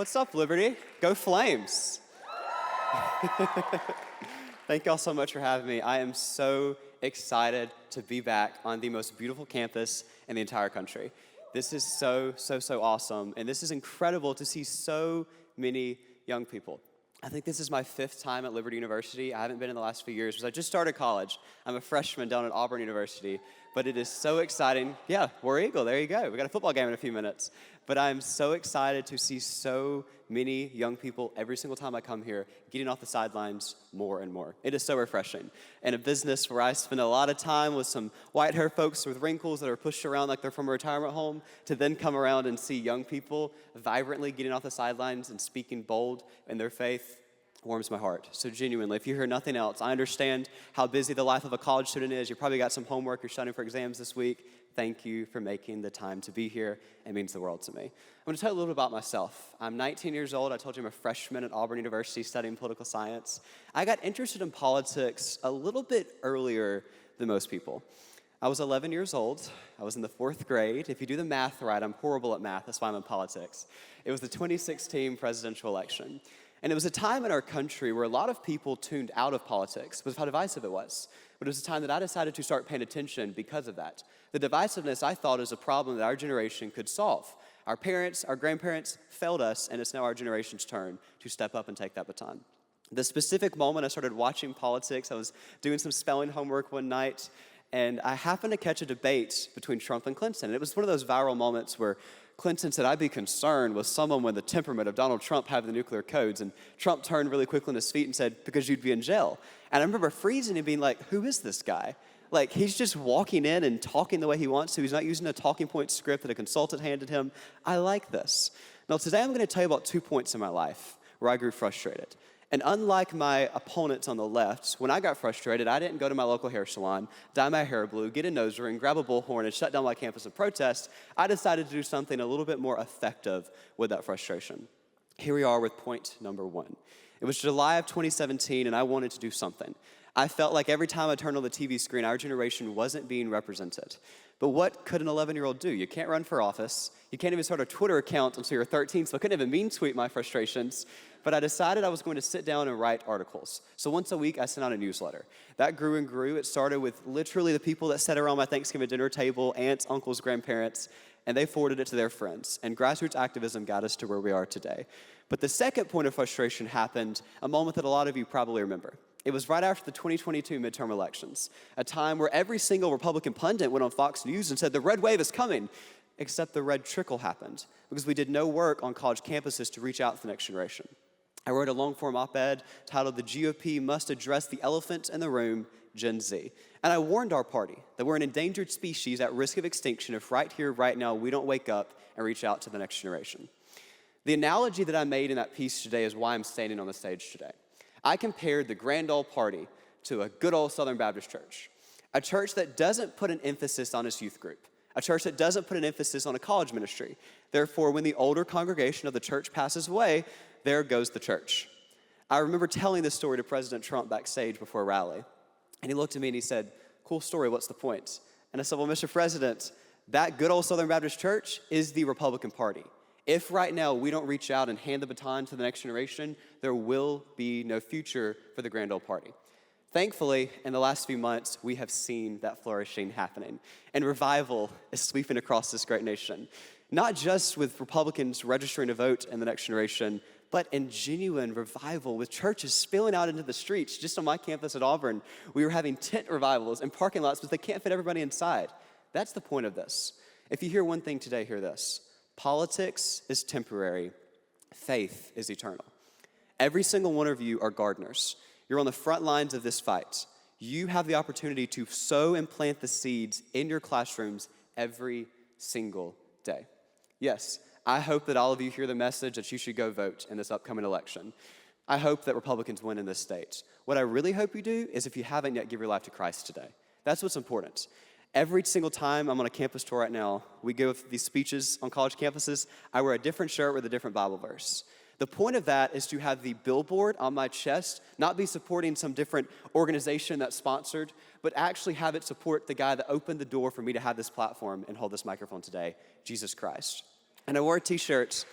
What's up, Liberty? Go Flames! Thank y'all so much for having me. I am so excited to be back on the most beautiful campus in the entire country. This is so awesome, and this is incredible to see so many young people. I think this is my 5th time at Liberty University. I haven't been in the last few years because I just started college. I'm a freshman down at Auburn University, but it is so exciting. Yeah, War Eagle, there you go. We got a football game in a few minutes. But I'm so excited to see so many young people every single time I come here getting off the sidelines more and more. It is so refreshing. In a business where I spend a lot of time with some white-haired folks with wrinkles that are pushed around like they're from a retirement home, to then come around and see young people vibrantly getting off the sidelines and speaking bold in their faith warms my heart. So genuinely, if you hear nothing else, I understand how busy the life of a college student is. You probably got some homework, you're studying for exams this week. Thank you for making the time to be here. It means the world to me. I'm going to tell you a little bit about myself. I'm 19 years old. I told you I'm a freshman at Auburn University studying political science. I got interested in politics a little bit earlier than most people. I was 11 years old. I was in the 4th grade. If you do the math right, I'm horrible at math. That's why I'm in politics. It was the 2016 presidential election. And it was a time in our country where a lot of people tuned out of politics because of how divisive it was. But it was a time that I decided to start paying attention because of that. The divisiveness, I thought, is a problem that our generation could solve. Our parents, our grandparents failed us, and it's now our generation's turn to step up and take that baton. The specific moment I started watching politics, I was doing some spelling homework one night, and I happened to catch a debate between Trump and Clinton. And it was one of those viral moments where Clinton said, "I'd be concerned with someone with the temperament of Donald Trump having the nuclear codes." And Trump turned really quickly on his feet and said, "Because you'd be in jail." And I remember freezing and being like, who is this guy? Like, he's just walking in and talking the way he wants to. He's not using a talking point script that a consultant handed him. I like this. Now, today I'm going to tell you about 2 points in my life where I grew frustrated. And unlike my opponents on the left, when I got frustrated, I didn't go to my local hair salon, dye my hair blue, get a nose ring, grab a bullhorn, and shut down my campus in protest. I decided to do something a little bit more effective with that frustration. Here we are with point number 1. It was July of 2017, and I wanted to do something. I felt like every time I turned on the TV screen, our generation wasn't being represented. But what could an 11-year-old do? You can't run for office. You can't even start a Twitter account until you're 13, so I couldn't even mean tweet my frustrations. But I decided I was going to sit down and write articles. So once a week, I sent out a newsletter. That grew and grew. It started with literally the people that sat around my Thanksgiving dinner table, aunts, uncles, grandparents, and they forwarded it to their friends. And grassroots activism got us to where we are today. But the second point of frustration happened, a moment that a lot of you probably remember. It was right after the 2022 midterm elections, a time where every single Republican pundit went on Fox News and said the red wave is coming, except the red trickle happened because we did no work on college campuses to reach out to the next generation. I wrote a long-form op-ed titled "The GOP Must Address the Elephant in the Room, Gen Z." And I warned our party that we're an endangered species at risk of extinction if right here, right now, we don't wake up and reach out to the next generation. The analogy that I made in that piece today is why I'm standing on the stage today. I compared the Grand Ole Party to a good old Southern Baptist church, a church that doesn't put an emphasis on its youth group, a church that doesn't put an emphasis on a college ministry. Therefore, when the older congregation of the church passes away, there goes the church. I remember telling this story to President Trump backstage before a rally, and he looked at me and he said, "Cool story, what's the point?" And I said, "Well, Mr. President, that good old Southern Baptist church is the Republican Party. If right now we don't reach out and hand the baton to the next generation, there will be no future for the Grand Ole Party." Thankfully, in the last few months, we have seen that flourishing happening, and revival is sweeping across this great nation. Not just with Republicans registering to vote in the next generation, but in genuine revival with churches spilling out into the streets. Just on my campus at Auburn, we were having tent revivals in parking lots because they can't fit everybody inside. That's the point of this. If you hear one thing today, hear this. Politics is temporary. Faith is eternal. Every single one of you are gardeners. You're on the front lines of this fight. You have the opportunity to sow and plant the seeds in your classrooms every single day. Yes, I hope that all of you hear the message that you should go vote in this upcoming election. I hope that Republicans win in this state. What I really hope you do is, if you haven't yet, give your life to Christ today. That's what's important. Every single time I'm on a campus tour right now, we give these speeches on college campuses, I wear a different shirt with a different Bible verse. The point of that is to have the billboard on my chest not be supporting some different organization that's sponsored, but actually have it support the guy that opened the door for me to have this platform and hold this microphone today, Jesus Christ. And I wore a t-shirt.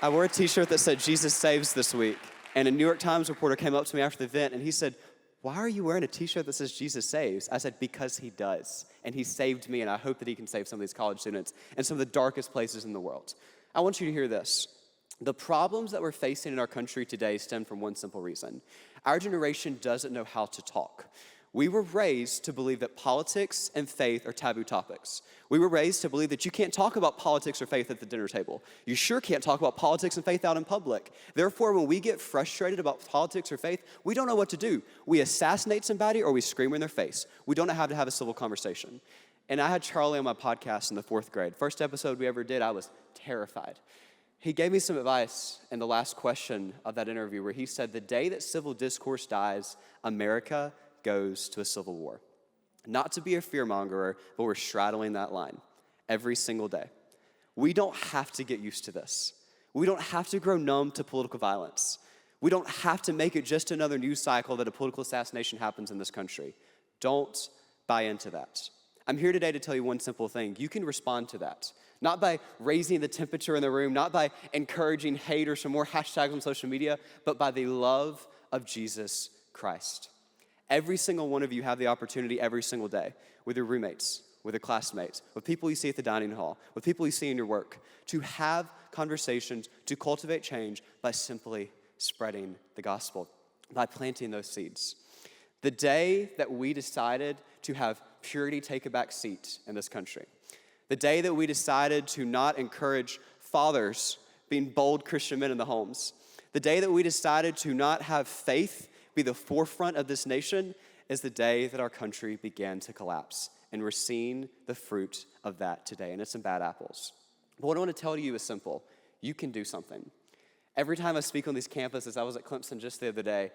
I wore a t-shirt that said Jesus Saves this week, and a New York Times reporter came up to me after the event, and he said, "Why are you wearing a t-shirt that says Jesus Saves?" I said, "Because he does, and he saved me, and I hope that he can save some of these college students in some of the darkest places in the world." I want you to hear this. The problems that we're facing in our country today stem from one simple reason. Our generation doesn't know how to talk. We were raised to believe that politics and faith are taboo topics. We were raised to believe that you can't talk about politics or faith at the dinner table. You sure can't talk about politics and faith out in public. Therefore, when we get frustrated about politics or faith, we don't know what to do. We assassinate somebody or we scream in their face. We don't know how to have a civil conversation. And I had Charlie on my podcast in the 4th grade. First episode we ever did, I was terrified. He gave me some advice in the last question of that interview where he said, the day that civil discourse dies, America goes to a civil war. Not to be a fearmongerer, but we're straddling that line every single day. We don't have to get used to this. We don't have to grow numb to political violence. We don't have to make it just another news cycle that a political assassination happens in this country. Don't buy into that. I'm here today to tell you one simple thing. You can respond to that. Not by raising the temperature in the room, not by encouraging hate or some more hashtags on social media, but by the love of Jesus Christ. Every single one of you have the opportunity every single day with your roommates, with your classmates, with people you see at the dining hall, with people you see in your work, to have conversations, to cultivate change by simply spreading the gospel, by planting those seeds. The day that we decided to have purity take a back seat in this country, the day that we decided to not encourage fathers being bold Christian men in the homes, the day that we decided to not have faith be the forefront of this nation is the day that our country began to collapse. And we're seeing the fruit of that today, and it's some bad apples. But what I want to tell you is simple. You can do something. Every time I speak on these campuses, I was at Clemson just the other day,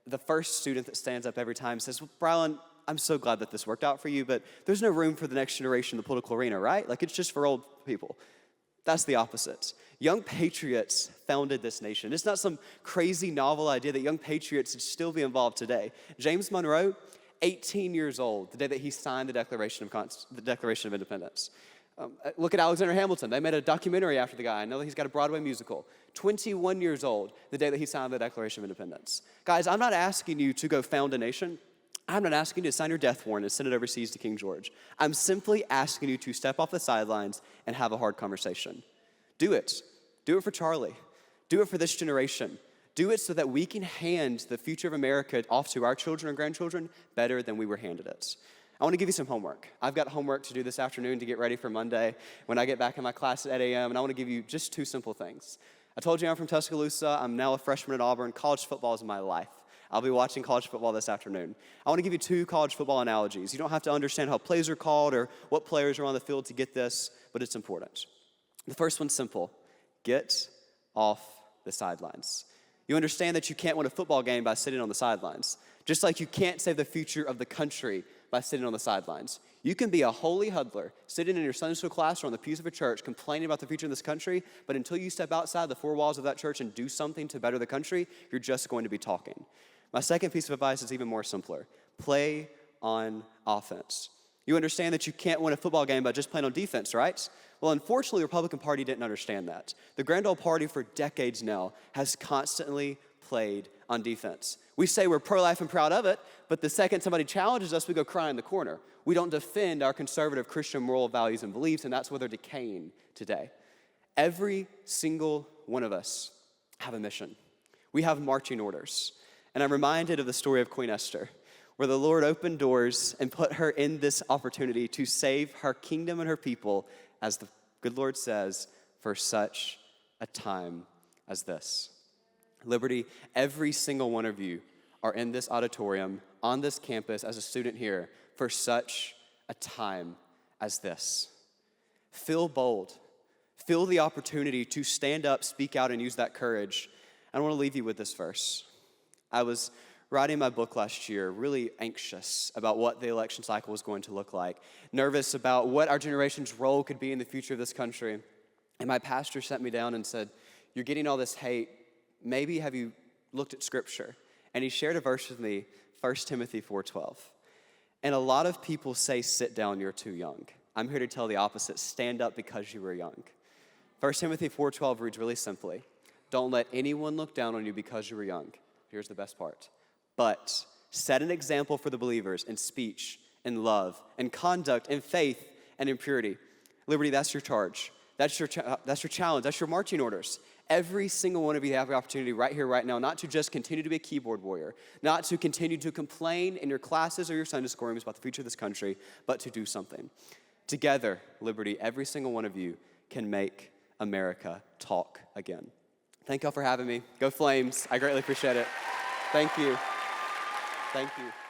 the first student that stands up every time says, "Well, Brilyn, I'm so glad that this worked out for you, but there's no room for the next generation in the political arena, right? Like, it's just for old people." That's the opposite. Young patriots founded this nation. It's not some crazy novel idea that young patriots should still be involved today. James Monroe, 18 years old, the day that he signed the Declaration of Independence. Look at Alexander Hamilton. They made a documentary after the guy. I know that he's got a Broadway musical. 21 years old, the day that he signed the Declaration of Independence. Guys, I'm not asking you to go found a nation. I'm not asking you to sign your death warrant and send it overseas to King George. I'm simply asking you to step off the sidelines and have a hard conversation. Do it. Do it for Charlie. Do it for this generation. Do it so that we can hand the future of America off to our children and grandchildren better than we were handed it. I want to give you some homework. I've got homework to do this afternoon to get ready for Monday when I get back in my class at 8 a.m., and I want to give you just 2 simple things. I told you I'm from Tuscaloosa. I'm now a freshman at Auburn. College football is my life. I'll be watching college football this afternoon. I want to give you 2 college football analogies. You don't have to understand how plays are called or what players are on the field to get this, but it's important. The first one's simple. Get off the sidelines. You understand that you can't win a football game by sitting on the sidelines, just like you can't save the future of the country by sitting on the sidelines. You can be a holy huddler sitting in your Sunday school class or on the pews of a church complaining about the future of this country, but until you step outside the 4 walls of that church and do something to better the country, you're just going to be talking. My second piece of advice is even more simpler. Play on offense. You understand that you can't win a football game by just playing on defense, right? Well, unfortunately, the Republican Party didn't understand that. The Grand Old Party for decades now has constantly played on defense. We say we're pro-life and proud of it, but the second somebody challenges us, we go cry in the corner. We don't defend our conservative Christian moral values and beliefs, and that's where they're decaying today. Every single one of us have a mission. We have marching orders. And I'm reminded of the story of Queen Esther, where the Lord opened doors and put her in this opportunity to save her kingdom and her people, as the good Lord says, for such a time as this. Liberty, every single one of you are in this auditorium, on this campus, as a student here, for such a time as this. Feel bold. Feel the opportunity to stand up, speak out, and use that courage. I want to leave you with this verse. I was writing my book last year, really anxious about what the election cycle was going to look like, nervous about what our generation's role could be in the future of this country. And my pastor sat me down and said, "You're getting all this hate. Maybe have you looked at Scripture?" And he shared a verse with me, 1 Timothy 4:12. And a lot of people say, "Sit down, you're too young." I'm here to tell the opposite. Stand up because you were young. 1 Timothy 4:12 reads really simply, Don't let anyone look down on you because you were young. Here's the best part. But set an example for the believers in speech, in love, in conduct, in faith, and in purity. Liberty, that's your charge. That's your challenge. That's your marching orders. Every single one of you have the opportunity right here, right now, not to just continue to be a keyboard warrior, not to continue to complain in your classes or your Sunday school rooms about the future of this country, but to do something. Together, Liberty, every single one of you can make America talk again. Thank y'all for having me. Go Flames. I greatly appreciate it. Thank you. Thank you.